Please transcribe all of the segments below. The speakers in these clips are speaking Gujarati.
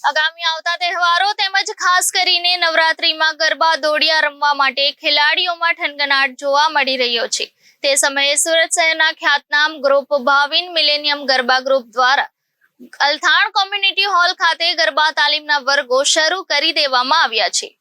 આગામી આવતા તહેવારો તેમજ ખાસ કરીને નવરાત્રીમાં ગરબા દોડિયા રમવા માટે ખેલાડીઓમાં થનગનાટ જોવા મળી રહ્યો છે। તે સમયે સુરત શહેરના ખ્યાતનામ group Bhavin millennium garba group દ્વારા અલથાણ કોમ્યુનિટી હોલ ખાતે ગરબા તાલીમના વર્ગો શરૂ કરી દેવામાં આવ્યા છે।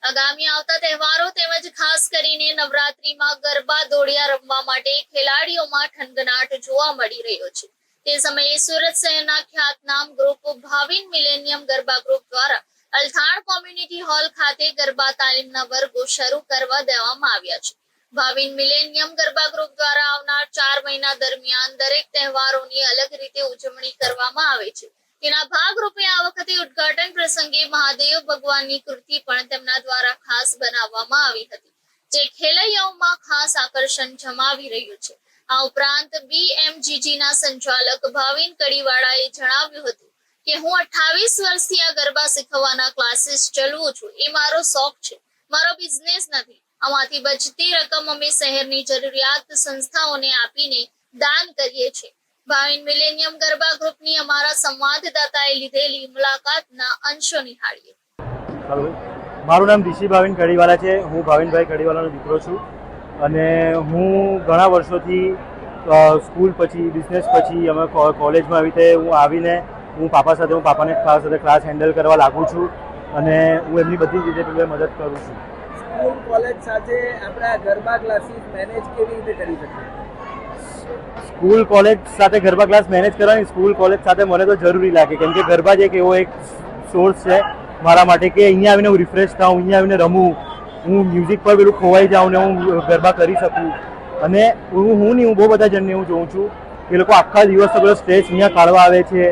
આગામી આવતા તહેવારો તેમજ ખાસ કરીને નવરાત્રીમાં ગરબા દોડિયા રમવા માટે ખેલાડીઓમાં થનગનાટ જોવા મળી રહ્યો છે। તે સમયે સુરત શહેરના ખ્યાતનામ group Bhavin millennium garba group દ્વારા અલથાણ કોમ્યુનિટી હોલ ખાતે ગરબા તાલીમના વર્ગો શરૂ કરવા દેવામાં આવ્યા છે। ભાવિન મિલેનિયમ ગરબા ગ્રુપ દ્વારા આવનાર 4 મહિના દરમિયાન દરેક તહેવારોની અલગ રીતે ઉજવણી કરવામાં આવે છે। તેના ભાગરૂપે આ વખતે ઉદ્ઘાટન પ્રસંગે મહાદેવ ભગવાનની કૃતિ પણ તેમના દ્વારા ખાસ બનાવવામાં આવી હતી, જે ખેલૈયાઓમાં ખાસ આકર્ષણ જમાવી રહ્યું છે। આ ઉપરાંત BMGG ના સંચાલક ભાવિન કડીવાળાએ જણાવ્યું હતું કે હું 28 વર્ષથી આ ગરબા શીખવવાના ક્લાસીસ ચલાવું છું। એ મારો શોખ છે, મારો બિઝનેસ નથી। આમાંથી બચતી રકમ અમે શહેરની જરૂરિયાત સંસ્થાઓને આપીને દાન કરીએ છીએ। ભાવિન મિલેનિયમ ગરબા ગ્રુપની અમારા સંવાદદાતાએ લીધેલી મુલાકાતના અંશો નિહાળીએ। મારું નામ ઋષિ ભાવિન કડીવાલા છે। હું ભાવિનભાઈ કડીવાલાનો દીકરો છું અને હું ઘણા વર્ષોથી સ્કૂલ પછી બિઝનેસ પછી અમે કોલેજમાં આવી રીતે હું આવીને હું પાપાને ક્લાસ હેન્ડલ કરવા લાગુ છું અને હું એમની બધી રીતે મદદ કરું છું। સ્કૂલ કોલેજ સાથે આપણે ગરબા ક્લાસીસ મેનેજ કેવી રીતે કરી શકીએ? સ્કૂલ કોલેજ સાથે ગરબા ક્લાસ મેનેજ કરવાની સ્કૂલ કોલેજ સાથે મને તો જરૂરી લાગે, કેમ કે ગરબા જ એક એવો એક સોર્સ છે મારા માટે કે અહીંયા આવીને હું રિફ્રેશ થાઉં, અહીંયા આવીને રમું, હું મ્યુઝિક પર પેલું ખોવાઈ જાઉં ને હું ગરબા કરી શકું। અને હું બહુ બધા જણને હું જોઉં છું કે લોકો આખા દિવસનો પેલો સ્ટ્રેસ અહીંયા કાઢવા આવે છે,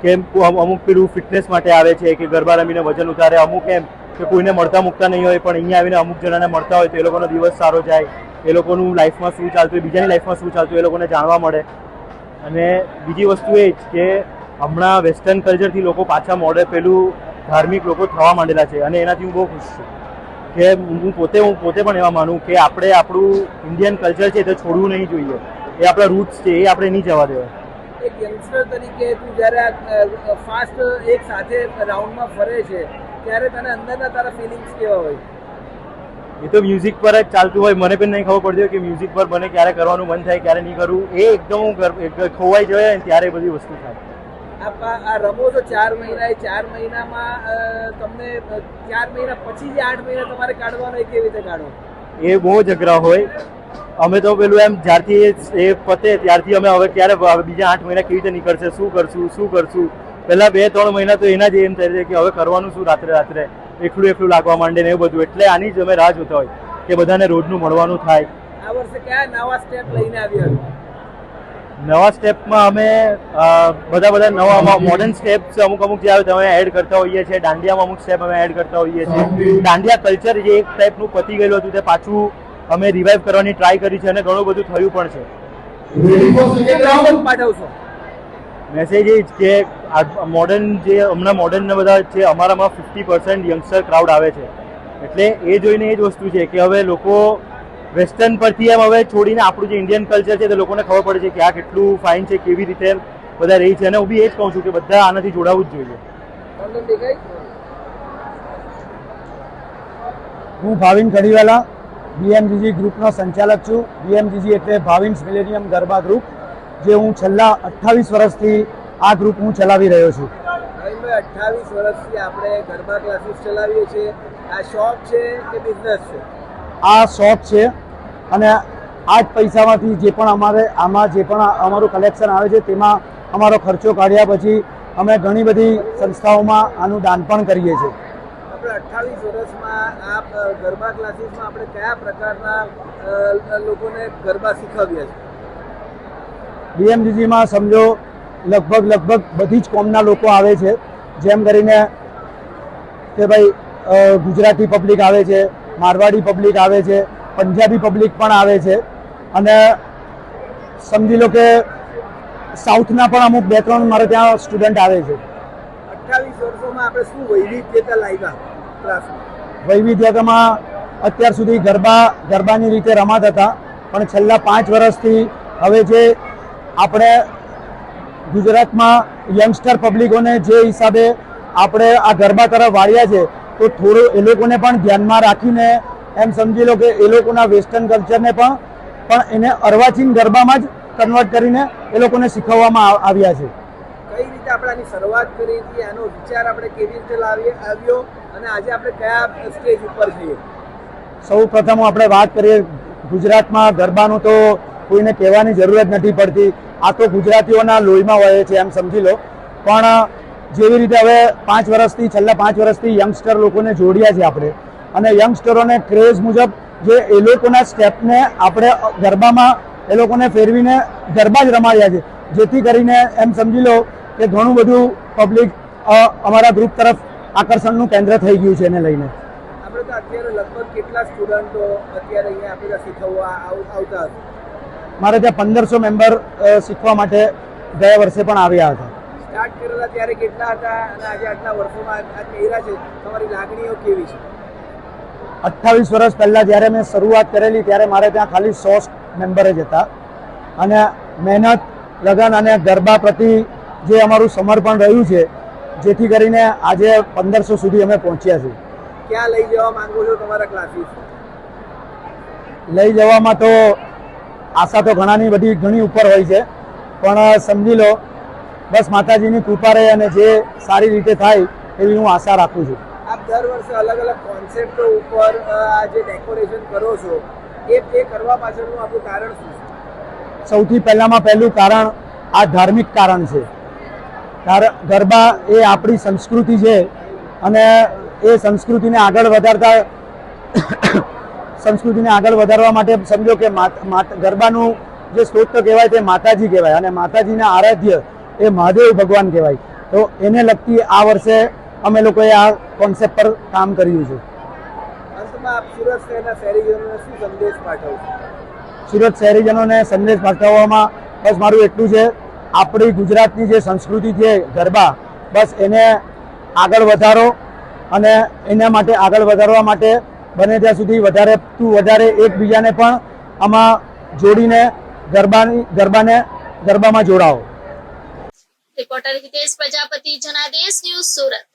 કે અમુક પેલું ફિટનેસ માટે આવે છે કે ગરબા રમીને વજન ઉતારે, અમુક એમ કે કોઈને મળતા મૂકતા નહીં હોય પણ અહીંયા આવીને અમુક જણાને મળતા હોય તો એ લોકોનો દિવસ સારો જાય, એ લોકોનું લાઈફમાં શું ચાલતું હોય, બીજાની લાઈફમાં શું ચાલતું હોય એ લોકોને જાણવા મળે। અને બીજી વસ્તુ એ જ કે હમણાં વેસ્ટર્ન કલ્ચરથી લોકો પાછા પેલું ધાર્મિક લોકો થવા માંડેલા છે અને એનાથી હું બહુ ખુશ છું કે હું પોતે પણ એવા માનું કે આપણે આપણું ઇન્ડિયન કલ્ચર છે તે છોડવું નહીં જોઈએ, એ આપણા રૂટ્સ છે એ આપણે નહીં જવા દેવા। એક યંગસ્ટર તરીકે તું જ્યારે ફાસ્ટ એક સાથે રાઉન્ડમાં ફરે છે ત્યારે તને અંદરના તારા ફિલિંગ્સ કેવા હોય? એ તો મ્યુઝિક પર જ ચાલતું હોય, મને પણ નહીં ખબર પડતી હોય કે મ્યુઝિક પર મને ક્યારે કરવાનું મન થાય ક્યારે નહીં કરવું, એ એકદમ ખોવાઈ જાય ને ત્યારે બધી વસ્તુ થાય। આ રમો તો 4 મહિના, 4 મહિનામાં તમને 4 મહિના પછી જે 8 મહિના તમારે કાઢવાનો એ કેવી રીતે કાઢો? એ બહુ જ અઘરા હોય। અમે તો પેલું એમ જ્યારથી એ પતે ત્યારથી અમે હવે ક્યારે બીજા 8 મહિના કેવી રીતે નીકળશે, શું કરશું પહેલા 2-3 મહિના તો એના જ એમ થાય છે કે હવે કરવાનું શું, રાત્રે એકલું લાગવા માંડે ને એવું બધું, એટલે આની જ અમે રાહ જોતા હોય કે બધાને રોજનું મળવાનું થાય। આ વર્ષે કયા નવા સ્ટેપ લઈને આવ્યા? નવા સ્ટેપમાં અમે બધા નવા મોડર્ન સ્ટેપ્સ અમુક જે આવે તે અમે એડ કરતા હોઈએ છીએ। દાંડિયામાં અમુક સ્ટેપ અમે એડ કરતા હોઈએ છીએ। દાંડિયા કલ્ચર જે એક ટાઈપનું પતી ગયેલું હતું તે પાછું અમે રિવાઇવ કરવાની ટ્રાય કરી છે અને ઘણું બધું થયું પણ છે। મેસેજ એ જ કે હમણાં મોડર્ન બધા છે અમારામાં 50% યંગસ્ટર ક્રાઉડ આવે છે, એટલે એ જોઈને એ જ વસ્તુ છે કે હવે લોકો વેસ્ટર્ન પરથી એમ હવે છોડીને આપણું જે ઇન્ડિયન કલ્ચર છે તે લોકોને ખબર પડે છે કે આ કેટલું ફાઇન છે, કેવી રીતે બધા રહી છે, અને હું બી એ જ કહું છું કે બધા આનાથી જોડાવું જ જોઈએ। હું ભાવિન કડીવાલા BMGG ગ્રુપનો સંચાલક છું। BMGG એટલે ભાવિન્સ મિલેનિયમ ગરબા ગ્રુપ, જે હું છેલ્લા 28 વર્ષથી આ ગ્રુપ હું ચલાવી રહ્યો છું। 28 વર્ષથી આપણે ગરબા ક્લાસીસ ચલાવીએ છીએ। આ શોખ છે કે બિઝનેસ છે? આ શોખ છે અને આ જ પૈસામાંથી જે પણ આમાં જે પણ અમારું કલેક્શન આવે છે તેમાં અમારો ખર્ચો કાઢ્યા પછી અમે ઘણી બધી સંસ્થાઓમાં આનું દાન પણ કરીએ છીએ। આપણે 28 વર્ષમાં આ ગરબા ક્લાસીસમાં આપણે કયા પ્રકારના લોકોને ગરબા શીખવ્યા છે? BMGGમાં સમજો લગભગ બધી જ કોમના લોકો આવે છે, જેમ કરીને કે ભાઈ ગુજરાતી પબ્લિક આવે છે, મારવાડી પબ્લિક આવે છે, પંજાબી પબ્લિક પણ આવે છે અને સમજી લો કે સાઉથના પણ અમુક 2-3 મારે ત્યાં સ્ટુડન્ટ આવે છે। 28 વર્ષોમાં આપણે શું વૈવિધ્યતા લાવ્યા ક્લાસમાં? વૈવિધ્યતામાં અત્યાર સુધી ગરબાની રીતે રમાતા હતા, પણ છેલ્લા 5 વર્ષથી હવે જે આપણે ગુજરાતમાં યંગસ્ટર પબ્લિકોને જે હિસાબે આપણે આ ગરબા તરફ વાળ્યા છે તો થોડું એ લોકોને પણ ધ્યાનમાં રાખીને એમ સમજી લો કે એ લોકોના વેસ્ટર્ન કલ્ચરને પણ એને અર્વાચીન ગરબામાં જ કન્વર્ટ કરીને એ લોકોને શીખવવામાં આવ્યા છે. કઈ રીતે આપણે આની શરૂઆત કરી હતી, આનો વિચાર આપણે કેવી રીતે આવ્યો અને આજે આપણે કયા સ્ટેજ ઉપર છીએ? સૌ પ્રથમ આપણે વાત કરીએ ગુજરાતમાં ગરબાનું તો કોઈને કહેવાની જરૂર જ નથી પડતી. આ તો ગુજરાતીઓના લોહીમાં વહે છે એમ સમજી લો. પણ જેવી રીતે હવે છેલ્લા 5 વર્ષથી યંગસ્ટર લોકોને જોડ્યા છે આપણે, અને યંગસ્ટરોને ક્રેઝ મુજબ જે એ લોકોના સ્ટેપને આપણે ગરબામાં એ લોકોને ફેરવીને ગરબા જ રમાડ્યા છે, જેથી કરીને એમ સમજી લો કે ઘણું બધું પબ્લિક અમારા ગ્રુપ તરફ આકર્ષણનું કેન્દ્ર થઈ ગયું છે એને લઈને. આપણે તો અત્યારે લગભગ કેટલા સ્ટુડન્ટો અત્યારે અહીંયા આપણે શીખવવા આવતા હશે? મારે ત્યાં 1500 મેમ્બર શીખવા માટે ગયા વર્ષે પણ આવ્યા હતા. સ્ટાર્ટ કરેલા ત્યારે કેટલા હતા અને આજે આટલા વર્ષોમાં આ મેળા છે, તમારી લાગણીઓ કેવી છે? 28 વર્ષ પહેલાં જ્યારે મેં શરૂઆત કરેલી ત્યારે મારે ત્યાં ખાલી 100 મેમ્બર જ હતા, અને મહેનત, લગન અને ગરબા પ્રતિ જે અમારું સમર્પણ રહ્યું છે, જેથી કરીને આજે 1500 સુધી અમે પહોંચ્યા છીએ. ક્યાં લઈ જવા માંગો છો તમારા ક્લાસીસ? લઈ જવામાં તો આશા તો ઘણી ઉપર હોય છે, પણ સમજી લો બસ માતાજીની કૃપા રહે અને જે સારી રીતે થાય એવી હું આશા રાખું છું. આપ દર વર્ષે અલગ અલગ કોન્સેપ્ટો ઉપર આ જે ડેકોરેશન કરો છો એ કરવા પાછળનું આપણું કારણ શું છે? સૌથી પહેલું કારણ આ ધાર્મિક કારણ છે. ગરબા એ આપણી સંસ્કૃતિ છે, અને એ સંસ્કૃતિને આગળ વધારવા માટે સમજો કે ગરબાનું જે સ્ત્રોત કહેવાય તે માતાજી કહેવાય, અને માતાજીના આરાધ્ય એ મહાદેવ ભગવાન કહેવાય. તો એને લગતી આ વર્ષે અમે લોકોએ આ કોન્સેપ્ટ પર કામ કર્યું છે. અંતમાં આપ સુરત શહેરના શહેરીજનોને શું સંદેશ પાઠવશો? સુરત શહેરીજનોને સંદેશ પાઠવવામાં બસ મારું એટલું છે, આપણી ગુજરાતની જે સંસ્કૃતિ છે ગરબા, બસ એને આગળ વધારો, અને એના માટે આગળ વધારવા માટે બને ત્યાં સુધી વધારે એકબીજાને પણ આમાં જોડીને ગરબામાં જોડાઓ. Reporter Hitesh Prajapati, Janadesh news, Surat.